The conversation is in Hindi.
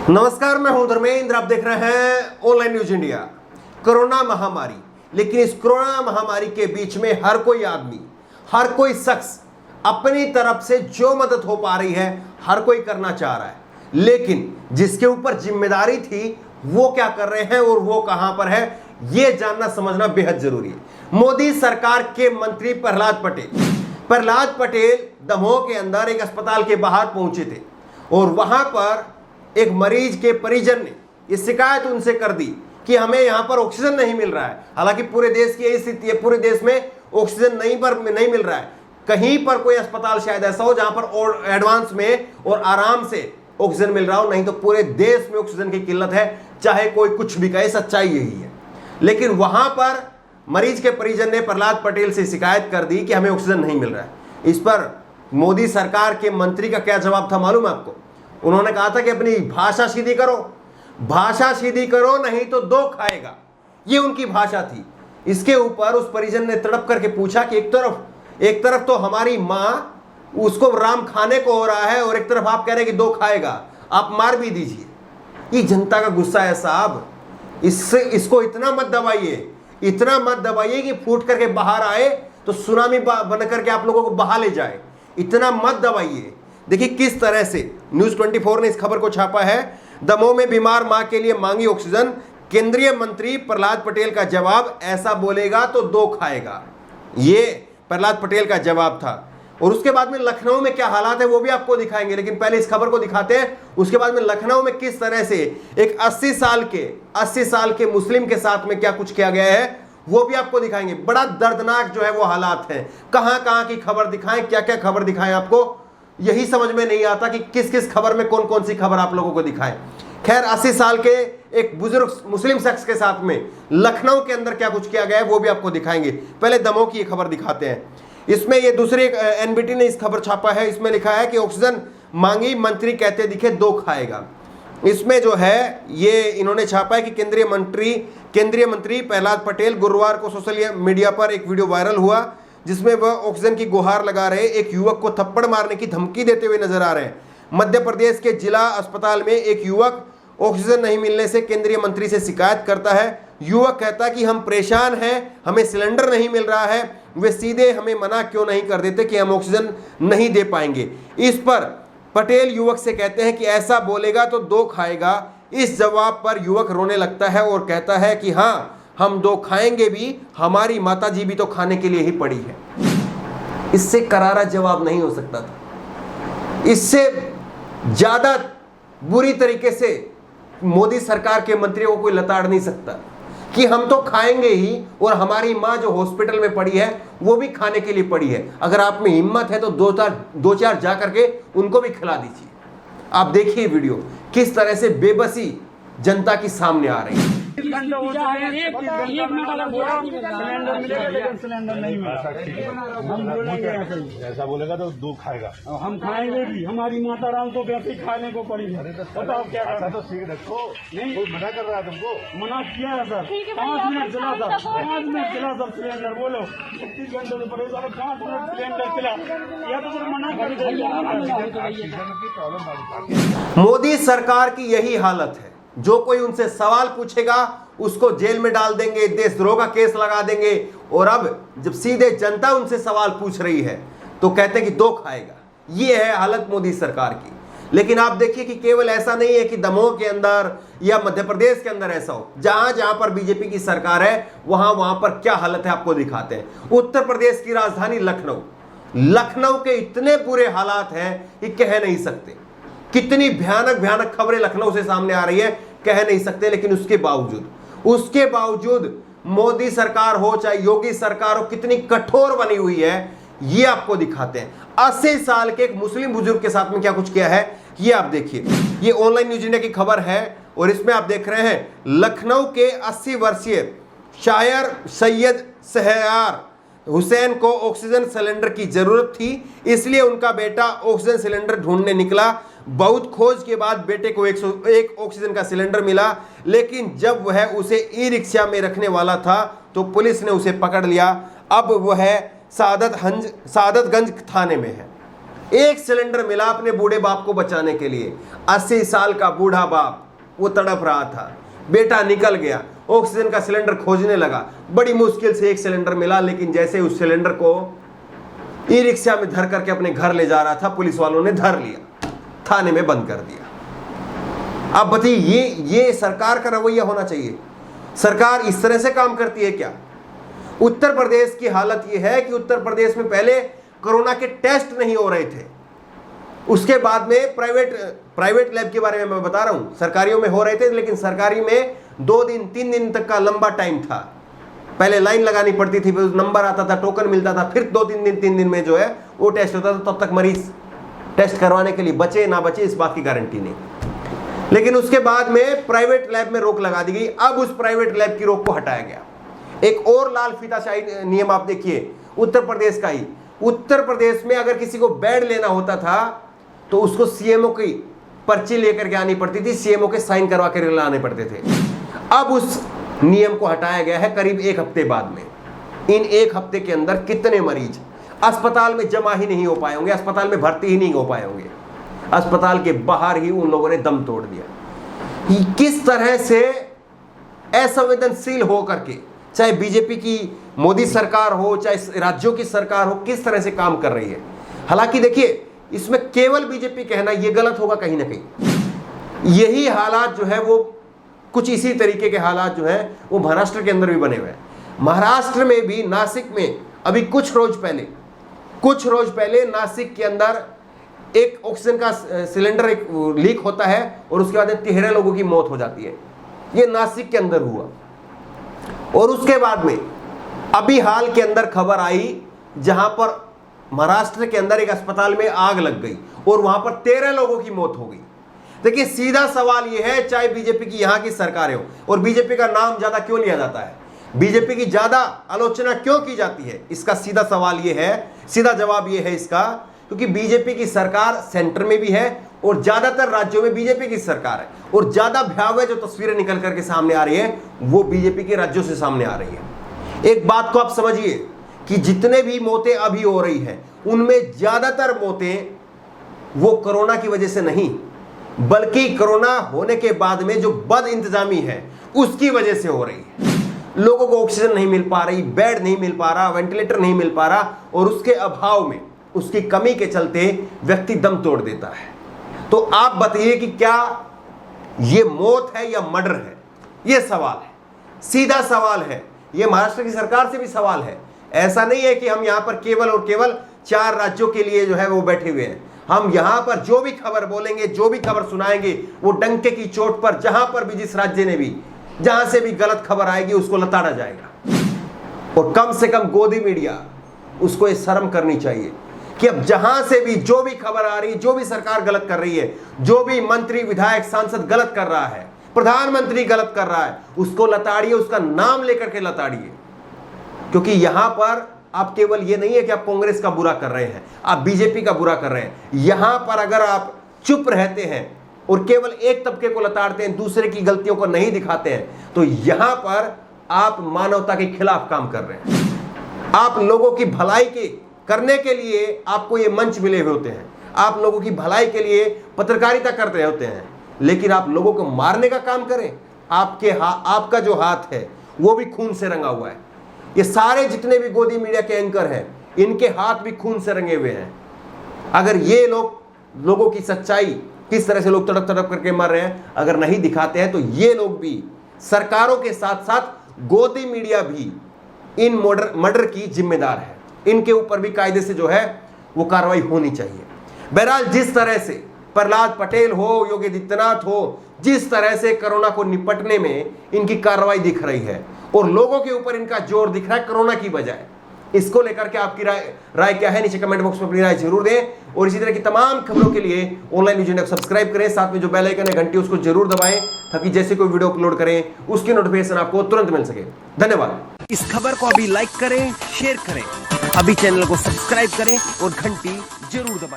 नमस्कार, मैं हूं धर्मेंद्र। आप देख रहे हैं ऑनलाइन न्यूज इंडिया। कोरोना महामारी, लेकिन इस कोरोना महामारी के बीच में हर कोई आदमी, हर कोई शख्स अपनी तरफ से जो मदद हो पा रही है हर कोई करना चाह रहा है, लेकिन जिसके ऊपर जिम्मेदारी थी वो क्या कर रहे हैं और वो कहां पर है, ये जानना समझना बेहद जरूरी है। मोदी सरकार के मंत्री प्रहलाद पटेल दमोह के अंदर एक अस्पताल के बाहर पहुंचे थे और वहां पर एक मरीज के परिजन ने ये शिकायत उनसे कर दी कि हमें यहां पर ऑक्सीजन नहीं मिल रहा है। हालांकि पूरे देश की यही स्थिति है, पूरे देश में ऑक्सीजन नहीं मिल रहा है। कहीं पर कोई अस्पताल शायद ऐसा हो जहां पर और एडवांस में और आराम से ऑक्सीजन मिल रहा हो, नहीं तो पूरे देश में ऑक्सीजन की किल्लत है, चाहे कोई कुछ भी कहे, सच्चाई यही है। लेकिन वहां पर मरीज के परिजन ने प्रहलाद पटेल से शिकायत कर दी कि हमें ऑक्सीजन नहीं मिल रहा है। इस पर मोदी सरकार के मंत्री का क्या जवाब था मालूम है आपको? उन्होंने कहा था कि अपनी भाषा सीधी करो नहीं तो दो खाएगा। ये उनकी भाषा थी। इसके ऊपर उस परिजन ने तड़प करके पूछा कि एक तरफ तो हमारी माँ, उसको राम खाने को हो रहा है और एक तरफ आप कह रहे हैं कि दो खाएगा, आप मार भी दीजिए। ये जनता का गुस्सा है साहब। इसको इतना मत दबाइए कि फूट करके बाहर आए तो सुनामी बन करके आप लोगों को बहा ले जाए। इतना मत दबाइए। देखिए किस तरह से न्यूज 24 ने इस खबर को छापा है। दमोह में बीमार मां के लिए मांगी ऑक्सीजन, केंद्रीय मंत्री प्रहलाद पटेल का जवाब, ऐसा बोलेगा तो दो खाएगा। ये प्रहलाद पटेल का जवाब था। और उसके बाद में लखनऊ में क्या हालात है वो भी आपको दिखाएंगे, लेकिन पहले इस खबर को दिखाते हैं। उसके बाद में लखनऊ में किस तरह से एक 80 साल के मुस्लिम के साथ में क्या कुछ किया गया है वो भी आपको दिखाएंगे। बड़ा दर्दनाक जो है वो हालात है। कहां की खबर दिखाएं, क्या क्या खबर दिखाएं, आपको यही समझ में नहीं आता कि किस किस खबर में कौन कौन सी खबर आप लोगों को दिखाएं। खैर, 80 साल के एक बुजुर्ग मुस्लिम शख्स के साथ में लखनऊ के अंदर क्या कुछ किया गया है वो भी आपको दिखाएंगे। पहले दमोह की ये खबर दिखाते हैं। इसमें ये दूसरे एनबीटी ने इस खबर छापा है। इसमें लिखा है कि ऑक्सीजन मांगी, मंत्री कहते दिखे दो खाएगा। इसमें जो है ये इन्होंने छापा है कि केंद्रीय मंत्री प्रहलाद पटेल, गुरुवार को सोशल मीडिया पर एक वीडियो वायरल हुआ जिसमें वह ऑक्सीजन की गुहार लगा रहे एक युवक को थप्पड़ मारने की धमकी देते हुए नजर आ रहे हैं। मध्य प्रदेश के जिला अस्पताल में एक युवक ऑक्सीजन नहीं मिलने से केंद्रीय मंत्री से शिकायत करता है। युवक कहता कि हम परेशान हैं, हमें सिलेंडर नहीं मिल रहा है। वे सीधे हमें मना क्यों नहीं कर देते कि हम ऑक्सीजन नहीं दे पाएंगे। इस पर पटेल युवक से कहते हैं कि ऐसा बोलेगा तो दो खाएगा। इस जवाब पर युवक रोने लगता है और कहता है कि हाँ, हम दो खाएंगे भी, हमारी माताजी भी तो खाने के लिए ही पड़ी है। इससे करारा जवाब नहीं हो सकता था। इससे ज्यादा बुरी तरीके से मोदी सरकार के मंत्रियों को कोई लताड़ नहीं सकता कि हम तो खाएंगे ही और हमारी मां जो हॉस्पिटल में पड़ी है वो भी खाने के लिए पड़ी है। अगर आप में हिम्मत है तो दो चार जा करके उनको भी खिला दीजिए। आप देखिए वीडियो किस तरह से बेबसी जनता की सामने आ रही है। सिलेंडर नहीं मिला। ऐसा बोलेगा तो दो खाएगा। हम खाएंगे भी, हमारी माता राम को वैसे ही खाने को पड़ी है। बताओ क्या करना। तो सीख रखो। नहीं, कोई मना कर रहा है तुमको? मना किया है सर। 5 मिनट चला सर, 5 मिनट चला सर सिलेंडर। बोलो 36 घंटे से परेशान, 5 मिनट सिलेंडर चला, या तो फिर मना कर दिया। मोदी सरकार की यही हालत है। जो कोई उनसे सवाल पूछेगा उसको जेल में डाल देंगे, देशद्रोह का केस लगा देंगे। और अब जब सीधे जनता उनसे सवाल पूछ रही है तो कहते हैं कि दो खाएगा। ये है हालत मोदी सरकार की। लेकिन आप देखिए कि केवल ऐसा नहीं है कि दमोह के अंदर या मध्य प्रदेश के अंदर ऐसा हो। जहां जहां पर बीजेपी की सरकार है वहां पर क्या हालत है आपको दिखाते हैं। उत्तर प्रदेश की राजधानी लखनऊ के इतने बुरे हालात हैं कि कह नहीं सकते। कितनी भयानक खबरें लखनऊ से सामने आ रही है, कह नहीं सकते। लेकिन उसके बावजूद मोदी सरकार हो चाहे योगी सरकार हो, कितनी कठोर बनी हुई है ये आपको दिखाते हैं। 80 साल के एक मुस्लिम बुजुर्ग के साथ में क्या कुछ किया है ये आप देखिए। ये ऑनलाइन न्यूज इंडिया की खबर है और इसमें आप देख रहे हैं लखनऊ के 80 वर्षीय शायर सैयद शहरयार हुसैन को ऑक्सीजन सिलेंडर की जरूरत थी, इसलिए उनका बेटा ऑक्सीजन सिलेंडर ढूंढने निकला। बहुत खोज के बाद बेटे को 101 ऑक्सीजन का सिलेंडर मिला, लेकिन जब वह उसे ई रिक्शा में रखने वाला था तो पुलिस ने उसे पकड़ लिया। अब वह सादतगंज थाने में है। एक सिलेंडर मिला अपने बूढ़े बाप को बचाने के लिए। 80 साल का बूढ़ा बाप वो तड़प रहा था, बेटा निकल गया, ऑक्सीजन का सिलेंडर खोजने लगा, बड़ी मुश्किल से एक सिलेंडर मिला, लेकिन जैसे उस सिलेंडर को ई रिक्शा में धर करके अपने घर ले जा रहा था, पुलिस वालों ने धर लिया, थाने में बंद कर दिया। अब बताइए ये सरकार का रवैया होना चाहिए? सरकार इस तरह से काम करती है क्या? उत्तर प्रदेश की हालत यह है कि उत्तर प्रदेश में पहले कोरोना के टेस्ट नहीं हो रहे थे, उसके बाद में प्राइवेट लैब के बारे में मैं बता रहा हूं, सरकारियों में हो रहे थे, लेकिन सरकारी में 2 दिन 3 दिन तक का लंबा टाइम था। पहले लाइन लगानी पड़ती थी, फिर नंबर आता था, टोकन मिलता था, फिर 2-3 दिन 3 दिन में जो है वो टेस्ट होता था। तब तक मरीज टेस्ट करवाने के लिए बचे ना बचे इस बात की गारंटी नहीं। लेकिन उसके बाद में प्राइवेट लैब में रोक लगा दी गई। अब उस प्राइवेट लैब की रोक को हटाया गया। एक और लाल फीताशाही नियम आप देखिए उत्तर प्रदेश का ही। उत्तर प्रदेश में अगर किसी को बेड लेना होता था तो उसको सीएमओ की पर्ची लेकर के आनी पड़ती थी, सीएमओ के साइन करवा कर लाने पड़ते थे। अब उस नियम को हटाया गया है करीब 1 हफ्ते बाद में। इन 1 हफ्ते के अंदर कितने मरीज अस्पताल में जमा ही नहीं हो पाए होंगे, अस्पताल में भर्ती ही नहीं हो पाए होंगे, अस्पताल के बाहर ही उन लोगों ने दम तोड़ दिया। किस तरह से असंवेदनशील हो करके, चाहे बीजेपी की मोदी सरकार हो, चाहे राज्यों की सरकार हो, किस तरह से काम कर रही है। हालांकि देखिए इसमें केवल बीजेपी कहना यह गलत होगा कहीं ना कहीं। यही हालात जो है वो कुछ इसी तरीके के हालात जो है वो महाराष्ट्र के अंदर भी बने हुए हैं। महाराष्ट्र में भी, नासिक में अभी कुछ रोज पहले नासिक के अंदर एक ऑक्सीजन का सिलेंडर एक लीक होता है और उसके बाद 13 लोगों की मौत हो जाती है। ये नासिक के अंदर हुआ। और उसके बाद में अभी हाल के अंदर खबर आई जहां पर महाराष्ट्र के अंदर एक अस्पताल में आग लग गई और वहां पर 13 लोगों की मौत हो गई। देखिए सीधा सवाल यह है, चाहे बीजेपी की यहां की सरकारें हो, और बीजेपी का नाम ज्यादा क्यों लिया जाता है, बीजेपी की ज्यादा आलोचना क्यों की जाती है, इसका सीधा सवाल यह है, सीधा जवाब यह है इसका, क्योंकि बीजेपी की सरकार सेंटर में भी है और ज्यादातर राज्यों में बीजेपी की सरकार है। और ज्यादा भयावह जो तस्वीरें निकल करके सामने आ रही है वो बीजेपी के राज्यों से सामने आ रही है। एक बात को आप समझिए कि जितने भी मौतें अभी हो रही हैं उनमें ज्यादातर मौतें वो कोरोना की वजह से नहीं, बल्कि कोरोना होने के बाद में जो बद इंतजामी है उसकी वजह से हो रही है। लोगों को ऑक्सीजन नहीं मिल पा रही, बेड नहीं मिल पा रहा, वेंटिलेटर नहीं मिल पा रहा, और उसके अभाव में, उसकी कमी के चलते व्यक्ति दम तोड़ देता है। तो आप बताइए कि क्या ये मौत है या मर्डर है? ये सवाल है, सीधा सवाल है। ये महाराष्ट्र की सरकार से भी सवाल है। ऐसा नहीं है कि हम यहां पर केवल और केवल 4 राज्यों के लिए जो है वो बैठे हुए हैं। हम यहां पर जो भी खबर बोलेंगे, जो भी खबर सुनाएंगे, वो डंके की चोट पर जहां पर भी, जिस राज्य ने भी, जहां से भी गलत खबर आएगी उसको लताड़ा जाएगा। और कम से कम गोदी मीडिया उसको ये शर्म करनी चाहिए कि अब जहां से भी जो भी खबर आ रही है, जो भी सरकार गलत कर रही है, जो भी मंत्री, विधायक, सांसद गलत कर रहा है, प्रधानमंत्री गलत कर रहा है, उसको लताड़िए, उसका नाम लेकर के लताड़िए। क्योंकि यहां पर आप केवल ये नहीं है कि आप कांग्रेस का बुरा कर रहे हैं, आप बीजेपी का बुरा कर रहे हैं। यहां पर अगर आप चुप रहते हैं और केवल एक तबके को लताड़ते हैं, दूसरे की गलतियों को नहीं दिखाते हैं, तो यहां पर आप मानवता के खिलाफ काम कर रहे हैं। आप लोगों की भलाई के करने के लिए आपको ये मंच मिले हुए होते हैं, आप लोगों की भलाई के लिए पत्रकारिता कर रहे होते हैं, लेकिन आप लोगों को मारने का काम करें। आपका जो हाथ है वो भी खून से रंगा हुआ है। ये सारे जितने भी गोदी मीडिया के एंकर हैं, इनके हाथ भी खून से रंगे हुए हैं। अगर ये लोगों की सच्चाई, किस तरह से लोग तड़प तड़प करके मर रहे हैं, अगर नहीं दिखाते हैं, तो ये लोग भी, सरकारों के साथ साथ गोदी मीडिया भी इन मर्डर की जिम्मेदार है। इनके ऊपर भी कायदे से जो है वो कार्रवाई होनी चाहिए। बहरहाल जिस तरह से प्रहलाद पटेल हो, योगी आदित्यनाथ हो, जिस तरह से कोरोना को निपटने में इनकी कार्रवाई दिख रही है और लोगों के ऊपर इनका जोर दिख रहा है कोरोना की बजाय, इसको लेकर के आपकी राय क्या है? नीचे कमेंट बॉक्स में अपनी राय जरूर दें। और इसी तरह की तमाम खबरों के लिए ऑनलाइन न्यूज इंडिया को सब्सक्राइब करें, साथ में जो बेल आइकन है घंटी उसको जरूर दबाएं, ताकि जैसे कोई वीडियो अपलोड करें उसकी नोटिफिकेशन आपको तुरंत मिल सके। धन्यवाद। इस खबर को अभी लाइक करें, शेयर करें, अभी चैनल को सब्सक्राइब करें और घंटी जरूर दबाएं।